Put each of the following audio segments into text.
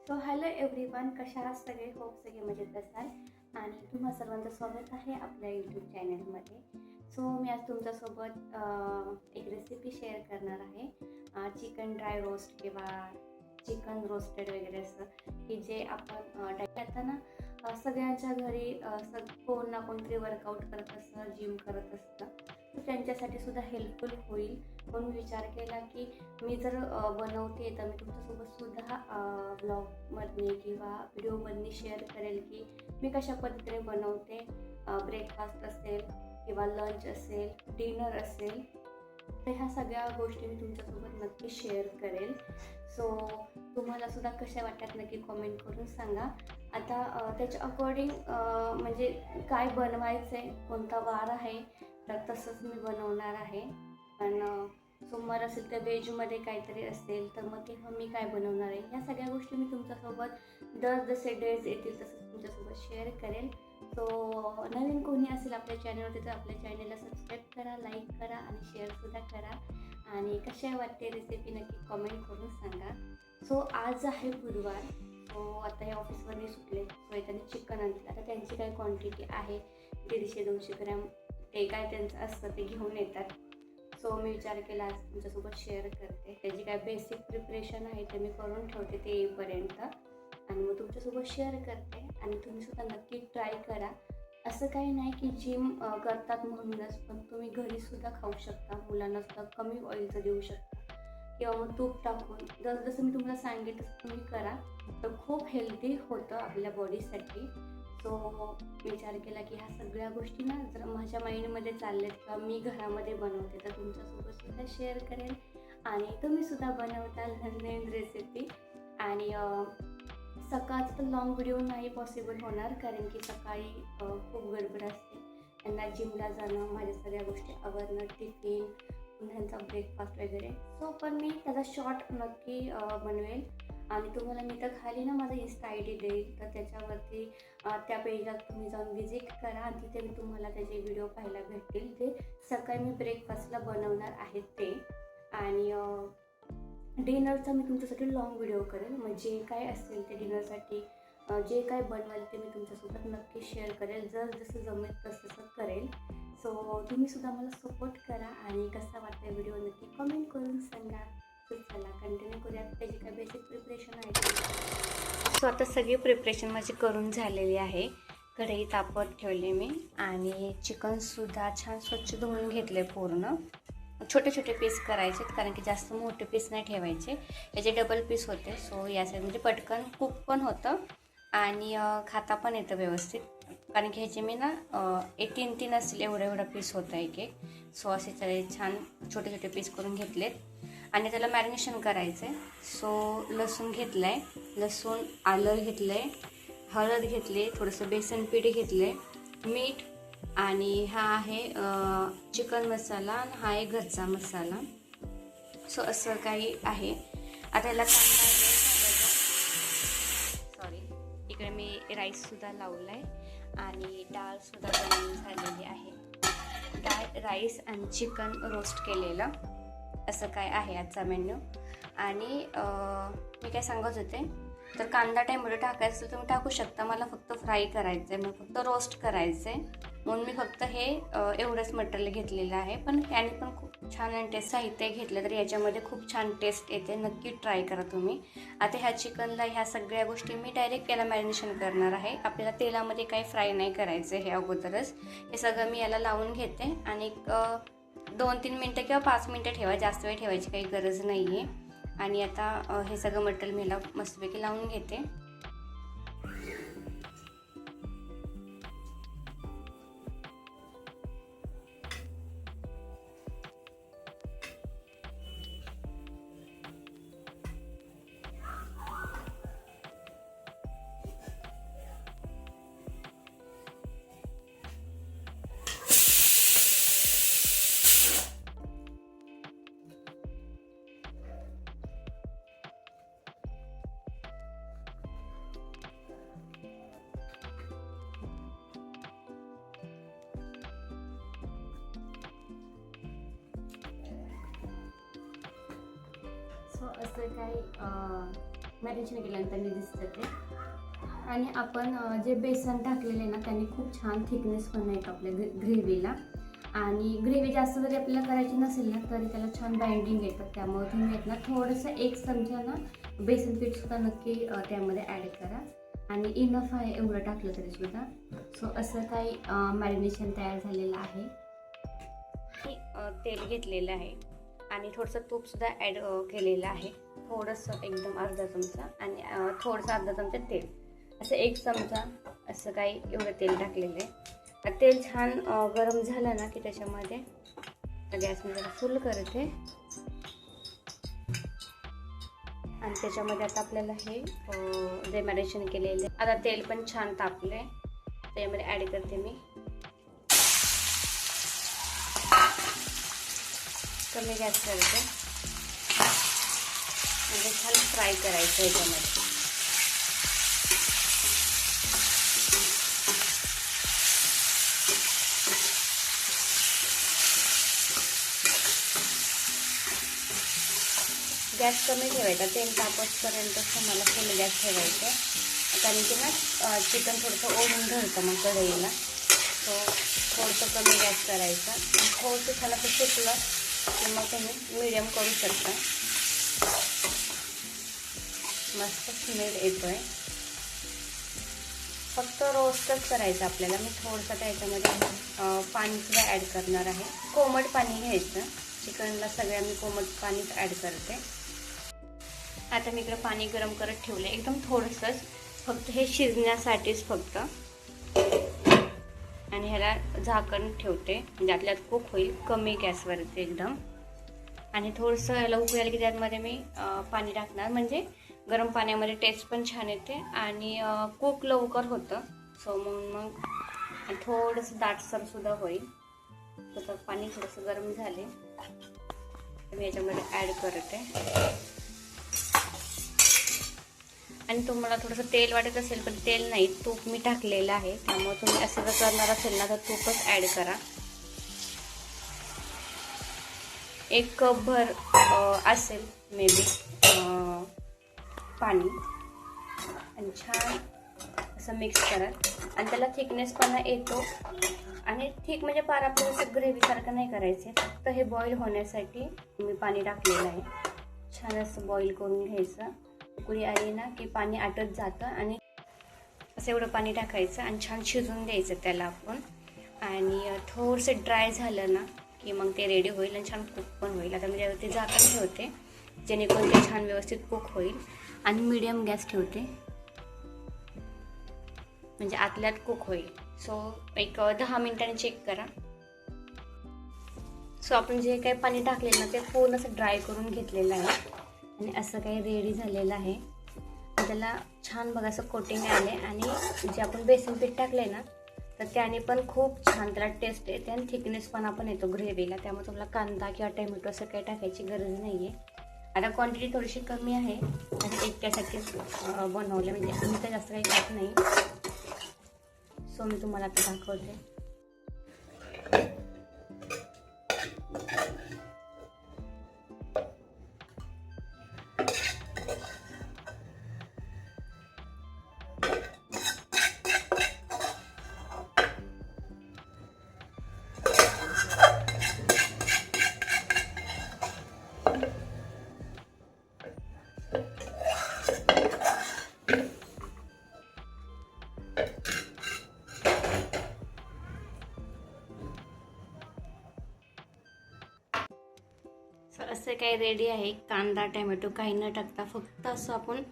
So hello everyone, कशा आहात सगळे? होप सगळे मजेत असाल आणि तुम्हा सर्वांचं स्वागत आहे आपल्या यूट्यूब चॅनलमध्ये. सो मी आज तुमच्यासोबत एक रेसिपी शेअर करणार आहे. चिकन ड्राय रोस्ट किंवा चिकन रोस्टेड वगैरे असं, की जे आपण करताना सगळ्यांच्या घरी कोण ना कोणतरी वर्कआउट करत असतं, जिम करत असतं, तर त्यांच्यासाठी सुद्धा हेल्पफुल होईल म्हणून विचार केला की मी जर बनवते तर मी तुमच्यासोबत सुद्धा ब्लॉगमधने किंवा व्हिडिओमधने शेअर करेल की मी कशा पद्धतीने बनवते. ब्रेकफास्ट असेल किंवा लंच असेल, डिनर असेल, तर ह्या सगळ्या गोष्टी मी तुमच्यासोबत नक्की शेअर करेल. सो तुम्हाला सुद्धा कशा वाटतात नक्की कॉमेंट करून सांगा. आता त्याच्या अकॉर्डिंग म्हणजे काय बनवायचं आहे, कोणता वार आहे, तर तसंच मी बनवणार आहे. पण सोमवार असेल तर व्हेजमध्ये काहीतरी असेल तर मग तेव्हा मी काय बनवणार आहे, ह्या सगळ्या गोष्टी मी तुमच्यासोबत जसे डेज येतील तसं तुमच्यासोबत शेअर करेल. सो नवीन कोणी असेल आपल्या चॅनलवरती तर आपल्या चॅनलला सबस्क्राईब करा, लाईक करा आणि शेअरसुद्धा करा. आणि कशा वाटते रेसिपी नक्की कॉमेंट करून सांगा. सो आज आहे गुरुवार. सो आता हे ऑफिसमध्ये सुटले, सो येताना चिकन आणलं. आता त्यांची काय क्वांटिटी आहे 150-200 ग्रॅम, ते काय त्यांचं असतं ते घेऊन येतात. सो मी विचार केला आज तुमच्यासोबत शेअर करते. त्याची काय बेसिक प्रिपरेशन आहे ते मी करून ठेवते ते येईपर्यंत आणि मग तुमच्यासोबत शेअर करते. आणि तुम्हीसुद्धा नक्की ट्राय करा. असं काही नाही की जिम करतात म्हणूनच, पण तुम्ही घरीसुद्धा खाऊ शकता. मुलांना सुद्धा कमी ऑइलचं देऊ शकता किंवा मग तूप टाकून जसं मी तुम्हाला सांगितलं तसं तुम्ही करा, तर खूप हेल्दी होतं आपल्या बॉडीसाठी. सो विचार केला की ह्या सगळ्या गोष्टी ना जर माझ्या माइंडमध्ये चालल्यात किंवा मी घरामध्ये बनवते तर तुमच्यासोबत सुद्धा शेअर करेल आणि तुम्हीसुद्धा बनवताल नवीन रेसिपी. आणि सकाळचं तर लॉंग व्हिडिओ नाही पॉसिबल होणार, कारण की सकाळी खूप गडबड असते. त्यांना जिमला जाणं, माझ्या सगळ्या गोष्टी आवरणं, टिफिन, त्यांचा ब्रेकफास्ट वगैरे. सो पण मी त्याचा शॉर्ट नक्की बनवेल आणि तुम्हाला मी तर खाली ना माझा इन्स्टा ID देईल, तर त्याच्यावरती त्या पेजला तुम्ही जाऊन व्हिजिट करा आणि तिथे मी तुम्हाला त्याचे व्हिडिओ पाहायला भेटतील. ते सकाळी मी ब्रेकफास्टला बनवणार आहे ते. आणि डिनरचा मी तुमच्यासाठी लॉंग व्हिडिओ करेल. मग जे काय असेल ते डिनरसाठी जे काय बनवाल ते मी तुमच्यासोबत नक्की शेअर करेल. जसं जमेल तसं करेल. सो तुम्हीसुद्धा मला सपोर्ट करा आणि कसा वाटतं व्हिडिओ नक्की कमेंट करून सांगा. सो चला कंटिन्यू करूयात. त्याची काय बेसिक प्रिपरेशन आहे. सो आता सगळी प्रिपरेशन माझी करून झालेली आहे. कढई तापत ठेवले मी आणि चिकनसुद्धा छान स्वच्छ धुवून घेतले. पूर्ण छोटे छोटे पीस करायचे, कारण की जास्त मोठे पीस नाही ठेवायचे. याचे डबल पीस होते. सो यासाठी म्हणजे पटकन कुक पण होतं आणि खाता पण येतं व्यवस्थित. कारण की ह्याचे मी ना 3 असतील एवढा पीस होता एक. सो असे छान छोटे छोटे पीस करून घेतलेत आणि त्याला मॅरिनेशन करायचं आहे. सो लसूण घेतलं आहे, लसूण आलं घेतलं आहे, हळद घेतली, थोडंसं बेसन पीठ घेतले, मीठ आणि हा आहे चिकन मसाला आणि हा आहे घरचा मसाला. सो असं काही आहे. आता याला कांदा सॉरी इकडे मी राईससुद्धा लावला आहे आणि डाळसुद्धा बनवून झालेली आहे. राईस आणि चिकन रोस्ट केलेलं, असं काय आहे आजचा मेन्यू. आणि मी काय सांगत होते, तर कांदा टॅमॅटो टाकायचं असेल तुम्ही टाकू शकता. मला फक्त फ्राय करायचं आहे, मला फक्त रोस्ट करायचं आहे, म्हणून मी फक्त हे एवढंच मटेरियल घेतलेलं आहे. पण याने पण खूप छान आणि टेस्ट साहित्य घेतलं तर याच्यामध्ये खूप छान टेस्ट येते. नक्की ट्राय करा तुम्ही. आता ह्या चिकनला ह्या सगळ्या गोष्टी मी डायरेक्ट याला मॅरिनेशन करणार आहे. आपल्याला तेलामध्ये काही फ्राय नाही करायचं हे अगोदरच. हे सगळं मी याला लावून घेते आणि 2-3 मिनटं किंवा 5 मिनटं ठेवा, जास्त वेळ ठेवायची काही गरज नाही आहे. आणि आता हे सगळं मटेरियल मी याला मस्तपैकी लावून घेते. सो असं काही मॅरिनेशन केल्यानंतर दिसतं ते. आणि आपण जे बेसन टाकलेलं आहे ना त्याने खूप छान थिकनेस पण येतो आपल्या ग्रेव्हीला. आणि ग्रेव्ही जास्त जरी आपल्याला करायची नसेल ना तरी त्याला छान बाइंडिंग येतं. त्यामुळे तुम्ही आहेत ना थोडंसं 1 चमचा ना बेसन पीठसुद्धा नक्की त्यामध्ये ॲड करा. आणि इनफ आहे एवढं टाकलं तरीसुद्धा. सो असं काही मॅरिनेशन तयार झालेलं आहे. तेल घेतलेलं आहे आणि थोडंसं तूपसुद्धा ॲड केलेलं आहे. थोडंसं एकदम अर्धा चमचा आणि थोडंसं अर्धा चमचा तेल, असं 1 चमचा असं काही एवढं तेल टाकलेलं आहे. तेल छान गरम झालं ना की त्याच्यामध्ये गॅसमध्ये फुल करते आणि त्याच्यामध्ये आता आपल्याला हे जे मॅरिनेशन केलेले आता तेल पण छान तापले त्याच्यामध्ये ॲड करते मी. कमी गॅस करते म्हणजे छान फ्राय करायचं याच्यामध्ये. गॅस कमी ठेवायचा, तेल तापतपर्यंत मला फुल गॅस ठेवायचं. कारण की ना चिकन थोडंसं ओढून धरतं मग कढईला. तो थोडंसं कमी गॅस करायचा. थोडंसं छान असं शिकलं की मग तुम्ही मीडियम करू शकता. मस्त स्मेल येतोय. फक्त रोस्टच करायचं आपल्याला. मी थोडंसं त्याच्यामध्ये पाणीसुद्धा ॲड करणार आहे. कोमट पाणी घ्यायचं. चिकनला सगळ्या मी कोमट पाणीच ॲड करते. आता मी इकडे पाणी गरम करत ठेवलं एकदम थोडंसंच, फक्त हे शिजण्यासाठीच फक्त. आणि ह्याला झाकण ठेवते म्हणजे आपल्यात कुक होईल कमी गॅसवरती एकदम. आणि थोडंसं ह्याला उकळी आली की त्यामध्ये मी पाणी टाकणार म्हणजे गरम पाण्यामध्ये टेस्ट पण छान येते आणि कुक लवकर होतं. सो मग थोडंसं दाटसरसुद्धा होईल. तर पाणी थोडंसं गरम झाले तर मी याच्यामध्ये ॲड करते. आणि तुम्हाला थोडंसं तेल वाटत असेल पण तेल नाही, तूप मी टाकलेलं आहे. त्यामुळे तुम्ही असं जर करणार असेल ना तर तूपच ॲड करा. 1 कपभर असेल मे बी पाणी आणि छान असं मिक्स करा. आणि त्याला थिकनेसपणा येतो. आणि थिक म्हणजे पार आपल्याला असं ग्रेव्हीसारखं नाही करायचं. फक्त हे बॉईल होण्यासाठी मी पाणी टाकलेलं आहे. छान असं बॉईल करून घ्यायचं. उकळी आली ना की पाणी आटत जातं आणि असं एवढं पाणी टाकायचं आणि छान शिजवून द्यायचं त्याला आपण. आणि थोडंसं ड्राय झालं ना की मग ते रेडी होईल आणि छान कुक पण होईल. आता मी त्यावरती झाकण ठेवते जेणेकरून ते छान व्यवस्थित कुक होईल. आणि मीडियम गॅस ठेवते म्हणजे आतल्यात कुक होईल. सो एक 10 मिनिटांनी चेक करा. सो आपण जे काही पाणी टाकले ना ते पूर्ण असं ड्राय करून घेतलेलं आहे आणि असं काही रेडी झालेलं आहे. त्याला छान बघा असं कोटिंग आले आणि जे आपण बेसन पीठ टाकले ना तर त्याने पण खूप छान त्याला टेस्ट येते आणि थिकनेसपणा पण येतो ग्रेव्हीला. त्यामुळे तुम्हाला कांदा किंवा टोमॅटो असं काही टाकायची गरज नाही आहे. आता क्वांटिटी थोडीशी कमी आहे आणि एकट्यासाठीच बनवले म्हणजे मी तर जास्त काही खात नाही. सो मी तुम्हाला आता दाखवते. असं काही रेडी आहे. कांदा टोमॅटो काही न टाकता फक्त असं आपण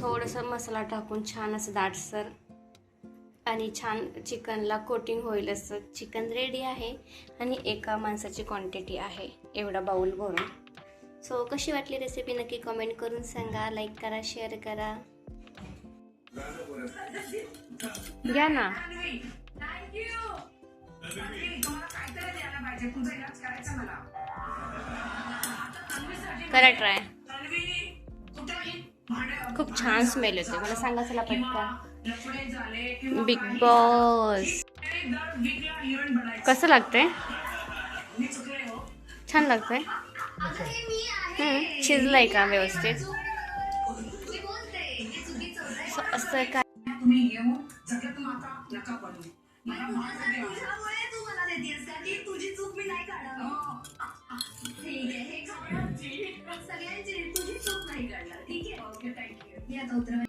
थोडंसं मसाला टाकून छान असं दाटसर आणि छान चिकनला कोटिंग होईल असं चिकन रेडी आहे. आणि एका माणसाची क्वांटिटी आहे एवढा बाउल भरून. सो कशी वाटली रेसिपी नक्की कमेंट करून सांगा. लाईक करा, शेअर करा. घ्या ना. करा ट्राय. खूप छान स्मेल येते. मला सांगा चला पटकन. बिग बॉस कसं लागतंय? छान लागतंय. शिजलंय का व्यवस्थित? असं काय तुम्ही येऊन जगत माता नका पडू. मला माफ द्या. तुझ्यामुळे तू मला देतेस का की तुझी चूक मी नाही काढणार. ठीक आहे, हे सगळ्यांची तुझी चूक नाही काढणार. ठीक आहे, ओके, थँक्यू. मी आता उतरवायला